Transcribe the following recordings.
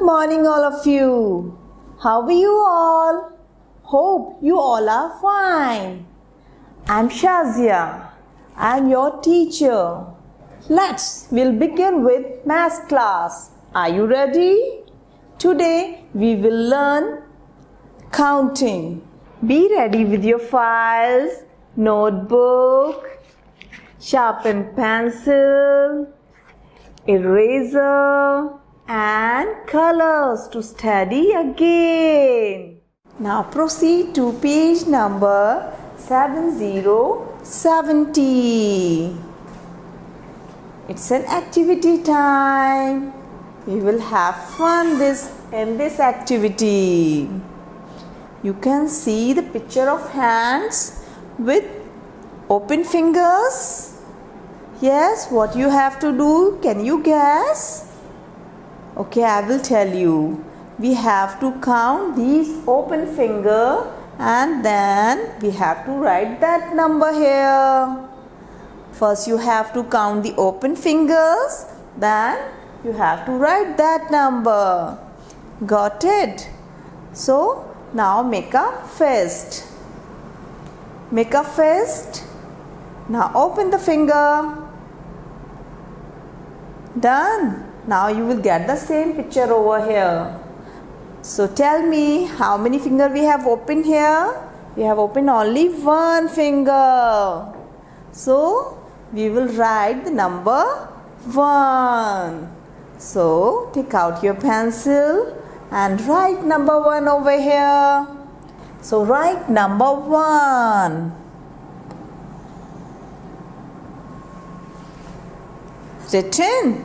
morning, all of you. How are you all? Hope you all are fine. I'm Shazia. I'm your teacher. We'll begin with math class. Are you ready? Today we will learn counting. Be ready with your files, notebook, sharpened pencil, eraser and colors to study again. Now proceed to page number 7070. It's an activity time. We will have fun in this activity. You can see the picture of hands with open fingers. Yes, what you have to do, can you guess? Okay, I will tell you. We have to count these open finger and then we have to write that number here. First you have to count the open fingers, then you have to write that number. Got it? So now make a fist. Make a fist. Now open the finger. Done. Now you will get the same picture over here. So tell me how many fingers we have opened here? We have opened only one finger. So we will write the number 1. So take out your pencil and write number 1 over here. So write number 1. Written.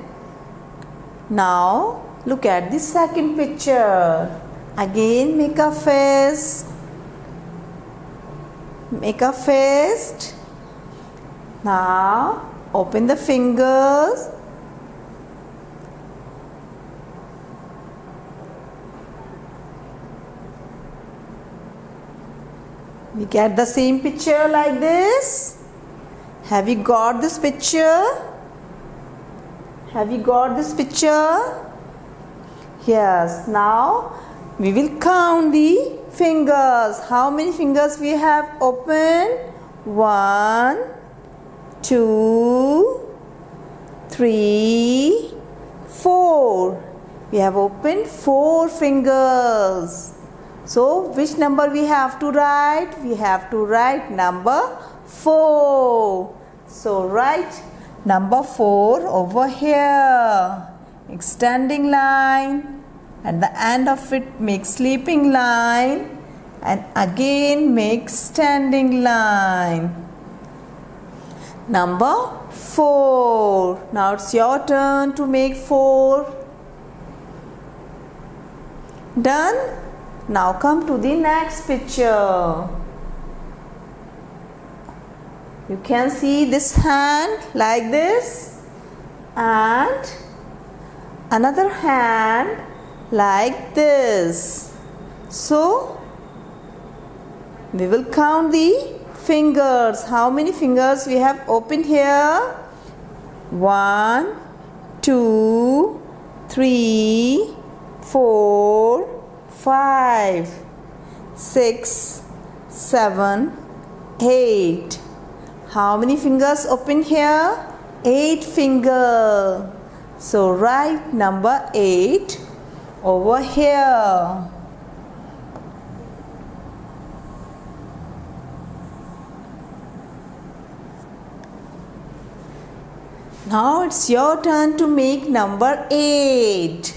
Now look at the second picture. Again make a fist. Make a fist. Now open the fingers. We get the same picture like this. Have you got this picture? Have you got this picture? Yes. Now we will count the fingers. How many fingers we have opened? 1, 2, 3, 4. We have opened 4 fingers. So which number we have to write? We have to write number 4. So write number 4 over here. Extending line. At the end of it make sleeping line. And again make standing line. Number 4. Now it's your turn to make 4. Done? Now come to the next picture. You can see this hand like this and another hand like this. So we will count the fingers. How many fingers we have opened here? 1, 2, 3, 4, 5, 6, 7, 8. How many fingers open here? 8 fingers. So write number 8 over here. Now it's your turn to make number 8.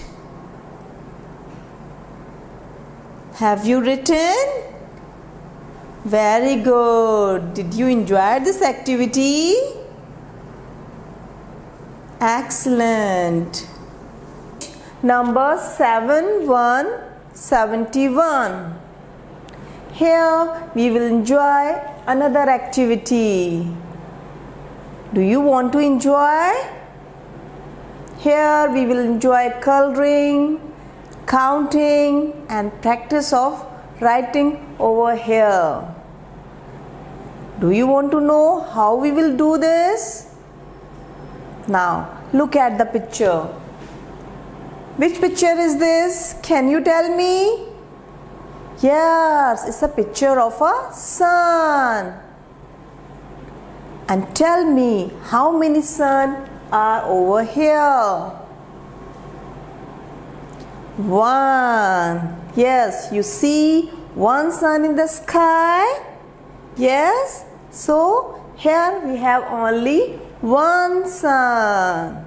Have you written? Very good. Did you enjoy this activity? Excellent. Number 7171. Here we will enjoy another activity. Do you want to enjoy? Here we will enjoy coloring, counting and practice of writing over here. Do you want to know how we will do this? Now look at the picture. Which picture is this? Can you tell me? Yes, it's a picture of a sun. And tell me, how many sun are over here? One. Yes, you see one sun in the sky? Yes. So here we have only one sun.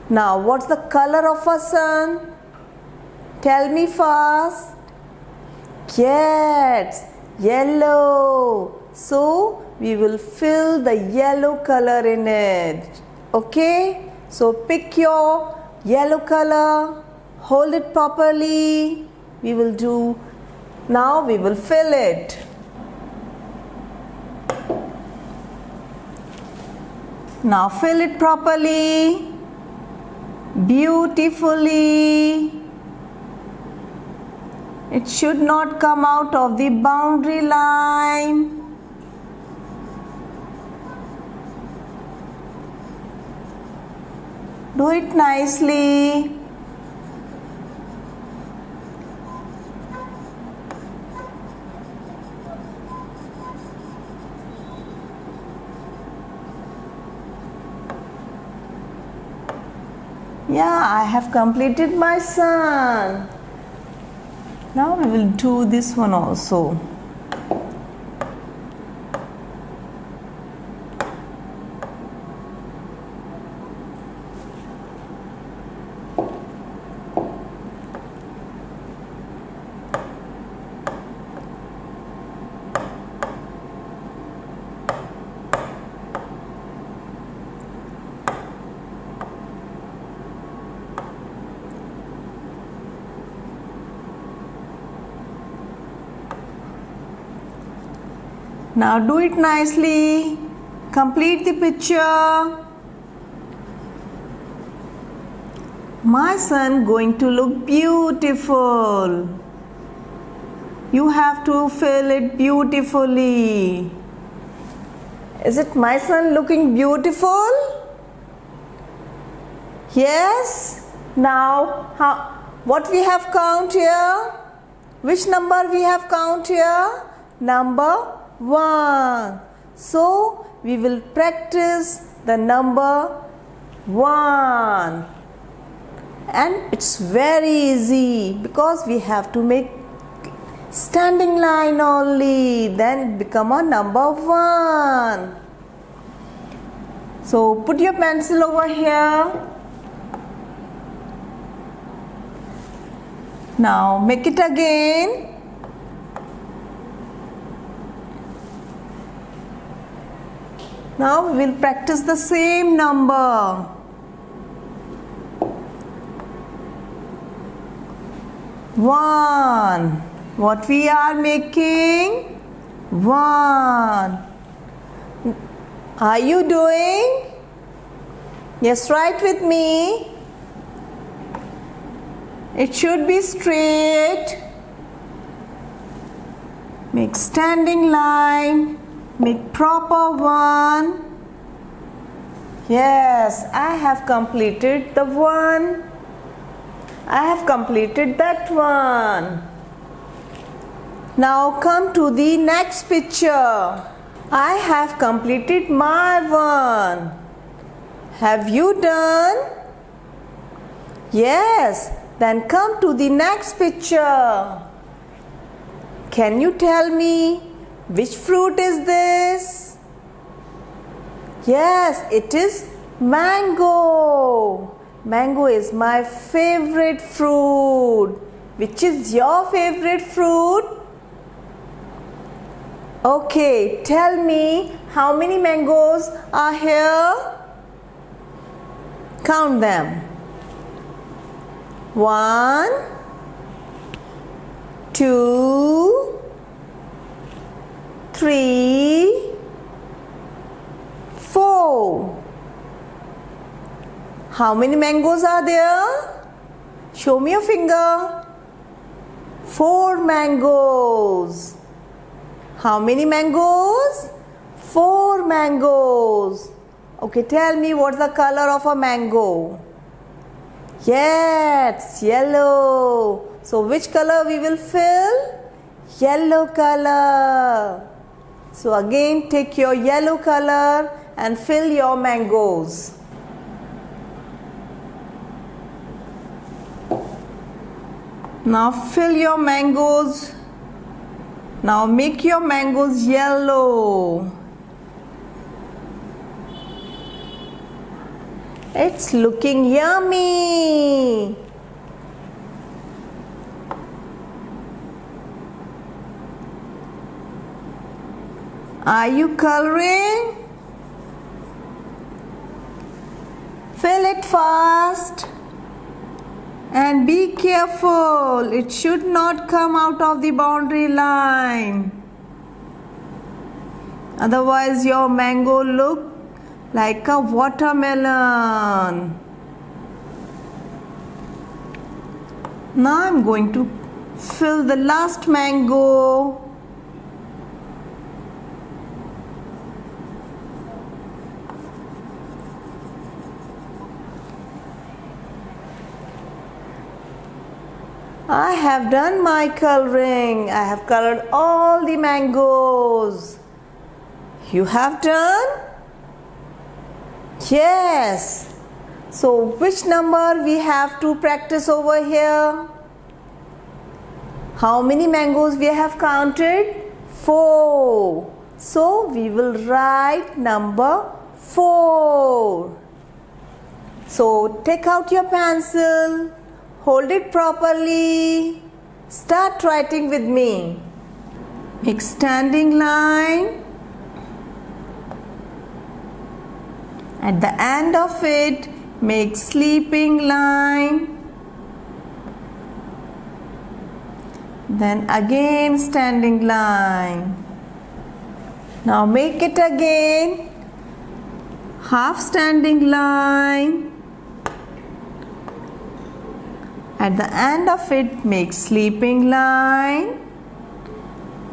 Now what's the color of a sun? Tell me first. Yes, yellow. So we will fill the yellow color in it. Okay? So pick your yellow color, hold it properly. We will fill it. Now fill it properly, beautifully. It should not come out of the boundary line. Do it nicely. Yeah, I have completed my sun. Now we will do this one also. Now do it nicely. Complete the picture. My sun going to look beautiful. You have to fill it beautifully. Is it my sun looking beautiful? Yes. Now what we have count here? Which number we have count here? Number 1. So we will practice the number 1, and it's very easy because we have to make standing line only, then it become a number 1. So put your pencil over here. Now make it again. Now we will practice the same number. One. What we are making? 1. Are you doing? Yes, write with me. It should be straight. Make standing line. Make proper 1. Yes, I have completed the 1. I have completed that one. Now come to the next picture. I have completed my one. Have you done? Yes. Then come to the next picture. Can you tell me which fruit is this? Yes, it is mango. Mango is my favorite fruit. Which is your favorite fruit? Okay, tell me how many mangoes are here? Count them. 1, 2, 3, 4. How many mangoes are there? Show me your finger. 4 mangoes. How many mangoes? 4 mangoes. Okay, tell me what's the color of a mango. Yes, yellow. So which color we will fill? Yellow color. So again take your yellow color and fill your mangoes. Now fill your mangoes. Now make your mangoes yellow. It's looking yummy. Are you coloring? Fill it fast. And be careful, it should not come out of the boundary line. Otherwise your mango look like a watermelon. Now I'm going to fill the last mango. I have done my coloring. I have colored all the mangoes. You have done? Yes. So which number we have to practice over here? How many mangoes we have counted? 4. So we will write number 4. So take out your pencil. Hold it properly. Start writing with me. Make standing line. At the end of it, make sleeping line. Then again standing line. Now make it again. Half standing line. At the end of it, make sleeping line,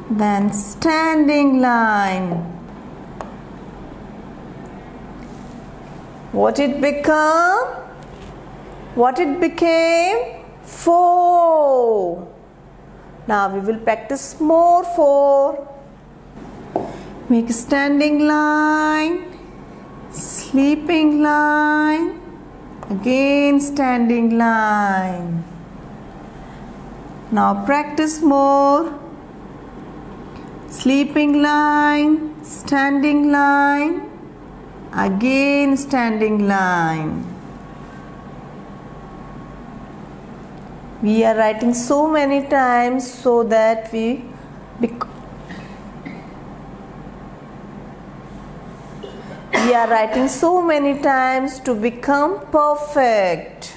then standing line. What it become? What it became? 4. Now we will practice more 4. Make a standing line, sleeping line, again standing line. Now practice more. Sleeping line, standing line, again standing line. We are writing so many times so that we are writing so many times to become perfect.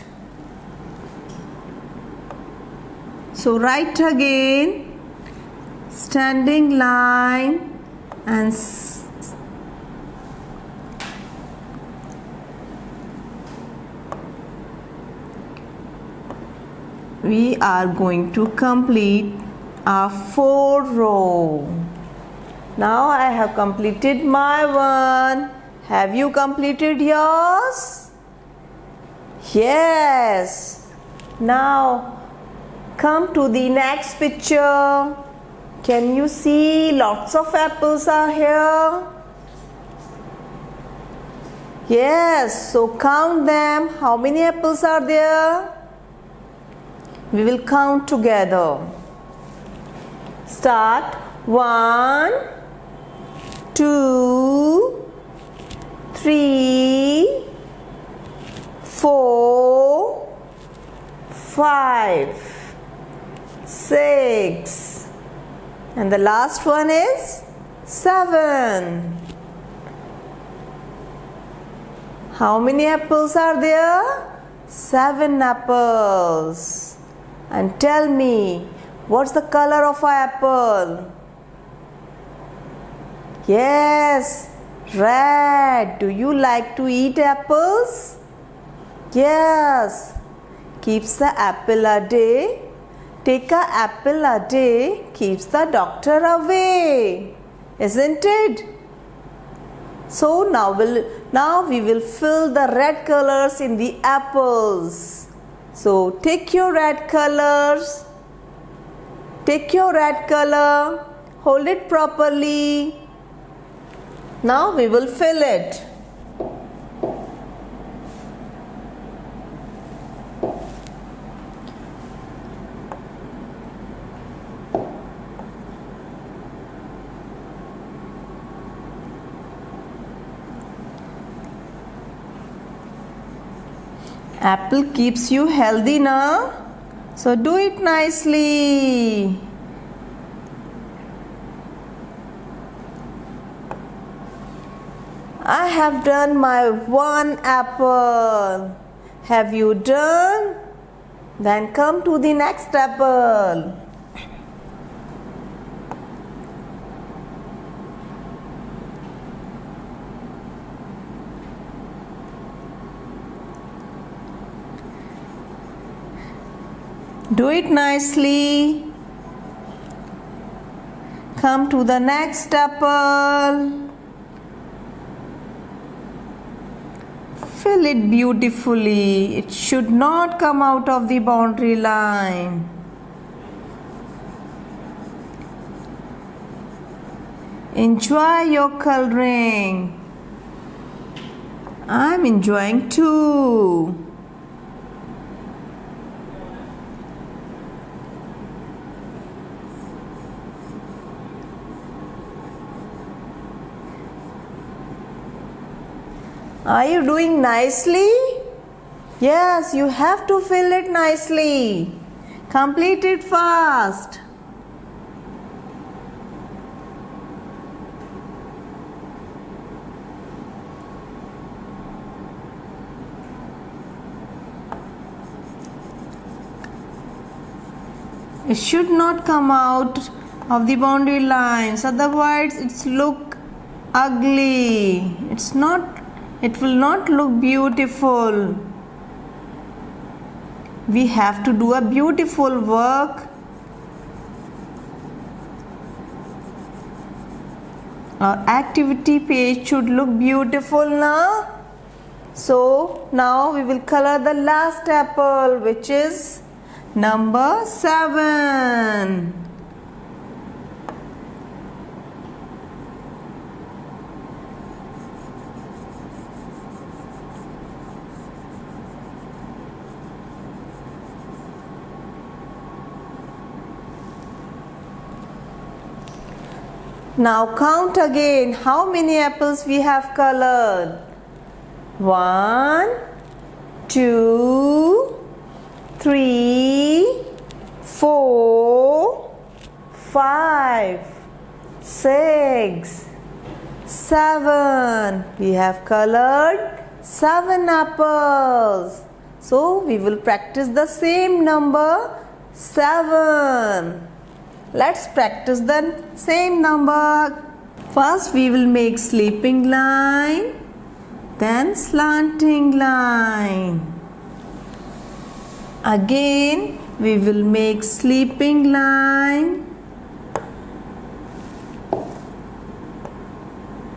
So write again standing line and we are going to complete our 4 row. Now I have completed my one. Have you completed yours? Yes. Now come to the next picture. Can you see lots of apples are here? Yes. So count them. How many apples are there? We will count together. Start. 1, 2, 3, 4, 5, 6, and the last one is 7. How many apples are there? 7 apples. And tell me, what's the color of an apple? Yes, red. Do you like to eat apples? Yes. Keeps the apple a day. Take a apple a day keeps the doctor away. Isn't it? So now we will fill the red colors in the apples. So take your red colors. Take your red color. Hold it properly. Now we will fill it. Apple keeps you healthy now, so do it nicely. I have done my one apple. Have you done? Then come to the next apple. Do it nicely. Come to the next apple. Fill it beautifully. It should not come out of the boundary line. Enjoy your coloring. I'm enjoying too. Are you doing nicely? Yes, you have to fill it nicely. Complete it fast. It should not come out of the boundary lines, otherwise it's look ugly. It will not look beautiful. We have to do a beautiful work. Our activity page should look beautiful now. So now we will color the last apple, which is number 7. Now count again how many apples we have colored. 1, 2, 3, 4, 5, 6, 7. We have colored 7 apples. So we will practice the same number 7. Let's practice the same number. First we will make sleeping line, then slanting line. Again we will make sleeping line.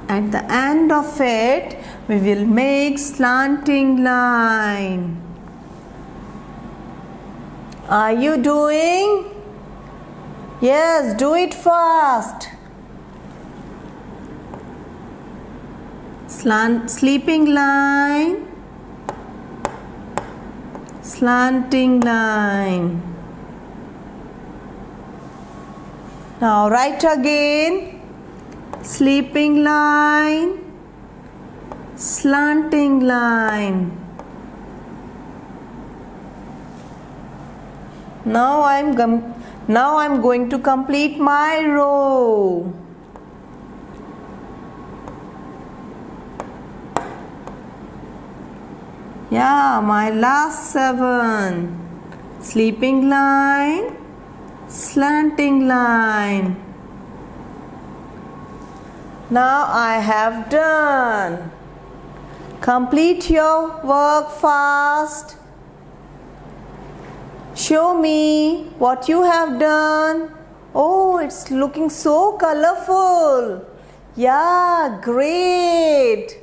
At the end of it we will make slanting line. Are you doing? Yes, do it fast. Sleeping line, slanting line. Now write again. Sleeping line, slanting line. Now I'm going to complete my row. Yeah, my last 7. Sleeping line, slanting line. Now I have done. Complete your work fast. Show me what you have done. Oh, it's looking so colorful. Yeah, great.